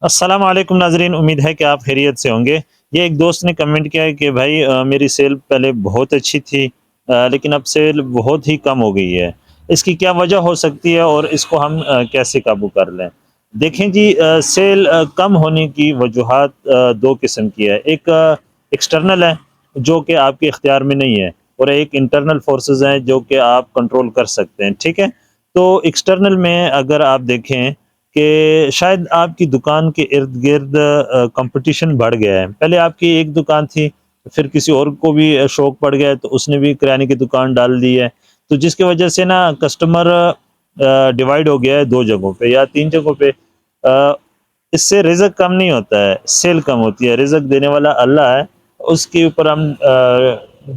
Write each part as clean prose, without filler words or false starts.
السلام علیکم ناظرین، امید ہے کہ آپ خیریت سے ہوں گے۔ یہ ایک دوست نے کمنٹ کیا ہے کہ بھائی میری سیل پہلے بہت اچھی تھی، لیکن اب سیل بہت ہی کم ہو گئی ہے۔ اس کی کیا وجہ ہو سکتی ہے اور اس کو ہم کیسے قابو کر لیں؟ دیکھیں جی، سیل کم ہونے کی وجوہات دو قسم کی ہے۔ ایک ایکسٹرنل ہے جو کہ آپ کے اختیار میں نہیں ہے، اور ایک انٹرنل فورسز ہیں جو کہ آپ کنٹرول کر سکتے ہیں، ٹھیک ہے؟ تو ایکسٹرنل میں اگر آپ دیکھیں کہ شاید آپ کی دکان کے ارد گرد کمپٹیشن بڑھ گیا ہے۔ پہلے آپ کی ایک دکان تھی، پھر کسی اور کو بھی شوق پڑ گیا تو اس نے بھی کرانے کی دکان ڈال دی ہے، تو جس کی وجہ سے نا کسٹمر ڈیوائیڈ ہو گیا ہے دو جگہوں پہ یا تین جگہوں پہ۔ اس سے رزق کم نہیں ہوتا ہے، سیل کم ہوتی ہے۔ رزق دینے والا اللہ ہے، اس کے اوپر ہم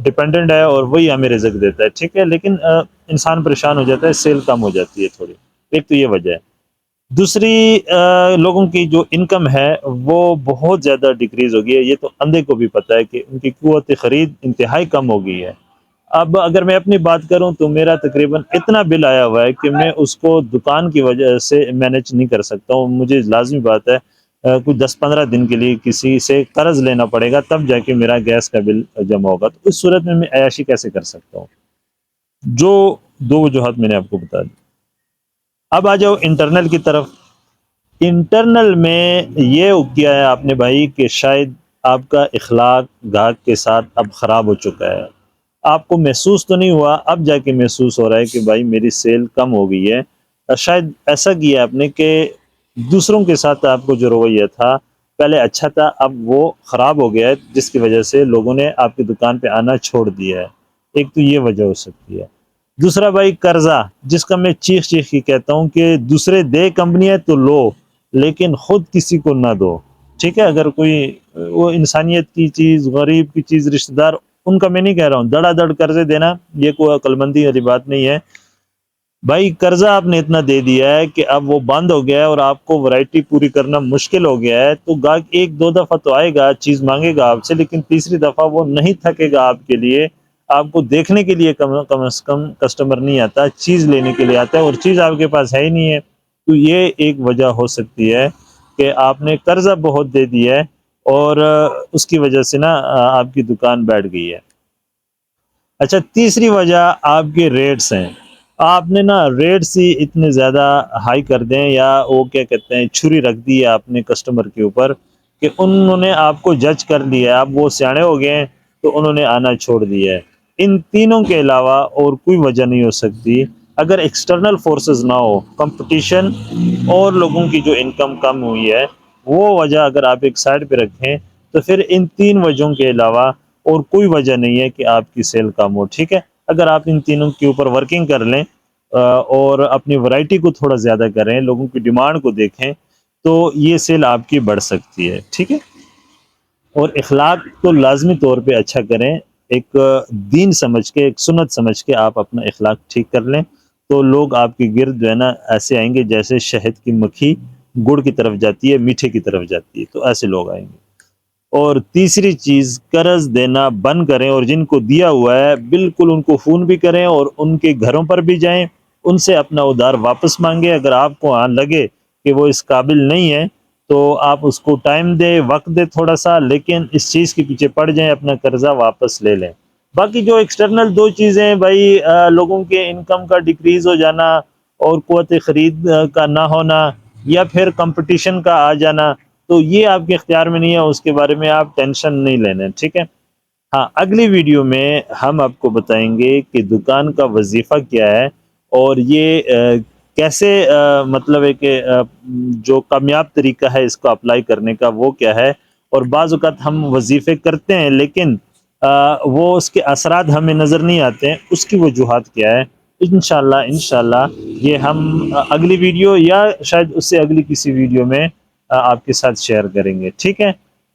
ڈپینڈنٹ ہے اور وہی ہمیں رزق دیتا ہے، ٹھیک ہے؟ لیکن انسان پریشان ہو جاتا ہے، سیل کم ہو جاتی ہے تھوڑی۔ ایک تو یہ وجہ ہے۔ دوسری، لوگوں کی جو انکم ہے وہ بہت زیادہ ڈیکریز ہو گئی ہے۔ یہ تو اندھے کو بھی پتہ ہے کہ ان کی قوت خرید انتہائی کم ہو گئی ہے۔ اب اگر میں اپنی بات کروں تو میرا تقریباً اتنا بل آیا ہوا ہے کہ میں اس کو دکان کی وجہ سے مینیج نہیں کر سکتا ہوں۔ مجھے لازمی بات ہے کچھ 10-15 دن کے لیے کسی سے قرض لینا پڑے گا، تب جا کے میرا گیس کا بل جمع ہوگا۔ تو اس صورت میں عیاشی کیسے کر سکتا ہوں؟ جو دو وجوہات میں نے آپ کو بتا دی۔ اب آ جاؤ انٹرنل کی طرف۔ انٹرنل میں یہ کیا ہے آپ نے بھائی کہ شاید آپ کا اخلاق گاہک کے ساتھ اب خراب ہو چکا ہے۔ آپ کو محسوس تو نہیں ہوا، اب جا کے محسوس ہو رہا ہے کہ بھائی میری سیل کم ہو گئی ہے۔ شاید ایسا کیا آپ نے کہ دوسروں کے ساتھ آپ کو جو رویہ تھا پہلے اچھا تھا، اب وہ خراب ہو گیا ہے، جس کی وجہ سے لوگوں نے آپ کی دکان پہ آنا چھوڑ دیا ہے۔ ایک تو یہ وجہ ہو سکتی ہے۔ دوسرا بھائی قرضہ، جس کا میں چیخ چیخ کی کہتا ہوں کہ دوسرے دے کمپنی ہے تو لو، لیکن خود کسی کو نہ دو، ٹھیک ہے؟ اگر کوئی وہ انسانیت کی چیز، غریب کی چیز، رشتہ دار، ان کا میں نہیں کہہ رہا ہوں دڑا دڑ قرضے دینا یہ کوئی عقل مندی والی بات نہیں ہے۔ بھائی قرضہ آپ نے اتنا دے دیا ہے کہ اب وہ بند ہو گیا ہے اور آپ کو ورائٹی پوری کرنا مشکل ہو گیا ہے، تو گاہک ایک دو دفعہ تو آئے گا، چیز مانگے گا آپ سے، لیکن تیسری دفعہ وہ نہیں تھکے گا آپ کے لیے۔ آپ کو دیکھنے کے لیے کم از کم کسٹمر نہیں آتا، چیز لینے کے لیے آتا ہے، اور چیز آپ کے پاس ہے ہی نہیں ہے۔ تو یہ ایک وجہ ہو سکتی ہے کہ آپ نے قرضہ بہت دے دیا ہے اور اس کی وجہ سے نا آپ کی دکان بیٹھ گئی ہے۔ اچھا، تیسری وجہ آپ کے ریٹس ہیں۔ آپ نے نا ریٹس ہی اتنے زیادہ ہائی کر دیں، یا وہ کیا کہتے ہیں چھری رکھ دی ہے آپ نے کسٹمر کے اوپر کہ انہوں نے آپ کو جج کر لیا ہے، اب وہ سیانے ہو گئے ہیں تو انہوں نے آنا چھوڑ دیا ہے۔ ان تینوں کے علاوہ اور کوئی وجہ نہیں ہو سکتی۔ اگر ایکسٹرنل فورسز نہ ہو، کمپٹیشن اور لوگوں کی جو انکم کم ہوئی ہے، وہ وجہ اگر آپ ایک سائڈ پہ رکھیں تو پھر ان تین وجہوں کے علاوہ اور کوئی وجہ نہیں ہے کہ آپ کی سیل کم ہو، ٹھیک ہے؟ اگر آپ ان تینوں کے اوپر ورکنگ کر لیں اور اپنی ورائٹی کو تھوڑا زیادہ کریں، لوگوں کی ڈیمانڈ کو دیکھیں، تو یہ سیل آپ کی بڑھ سکتی ہے، ٹھیک ہے؟ اور اخلاق کو لازمی طور پہ اچھا کریں۔ ایک دین سمجھ کے، ایک سنت سمجھ کے آپ اپنا اخلاق ٹھیک کر لیں، تو لوگ آپ کے گرد جو ہے نا ایسے آئیں گے جیسے شہد کی مکھی گڑ کی طرف جاتی ہے، میٹھے کی طرف جاتی ہے، تو ایسے لوگ آئیں گے۔ اور تیسری چیز، قرض دینا بند کریں، اور جن کو دیا ہوا ہے بالکل ان کو فون بھی کریں اور ان کے گھروں پر بھی جائیں، ان سے اپنا ادھار واپس مانگیں۔ اگر آپ کو لگے کہ وہ اس قابل نہیں ہے تو آپ اس کو ٹائم دیں، وقت دیں تھوڑا سا، لیکن اس چیز کے پیچھے پڑ جائیں، اپنا قرضہ واپس لے لیں۔ باقی جو ایکسٹرنل دو چیزیں بھائی، لوگوں کے انکم کا ڈیکریز ہو جانا اور قوت خرید کا نہ ہونا، یا پھر کمپٹیشن کا آ جانا، تو یہ آپ کے اختیار میں نہیں ہے، اس کے بارے میں آپ ٹینشن نہیں لینا، ٹھیک ہے؟ ہاں، اگلی ویڈیو میں ہم آپ کو بتائیں گے کہ دکان کا وظیفہ کیا ہے، اور یہ کیسے مطلب ہے کہ جو کامیاب طریقہ ہے اس کو اپلائی کرنے کا وہ کیا ہے۔ اور بعض اوقات ہم وظیفے کرتے ہیں لیکن وہ اس کے اثرات ہمیں نظر نہیں آتے ہیں، اس کی وجوہات کیا ہے۔ انشاءاللہ یہ ہم اگلی ویڈیو یا شاید اس سے اگلی کسی ویڈیو میں آپ کے ساتھ شیئر کریں گے، ٹھیک ہے؟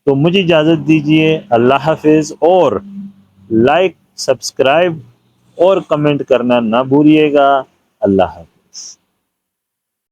تو مجھے اجازت دیجیے، اللہ حافظ، اور لائک، سبسکرائب اور کمنٹ کرنا نہ بھولیے گا۔ اللہ حافظ۔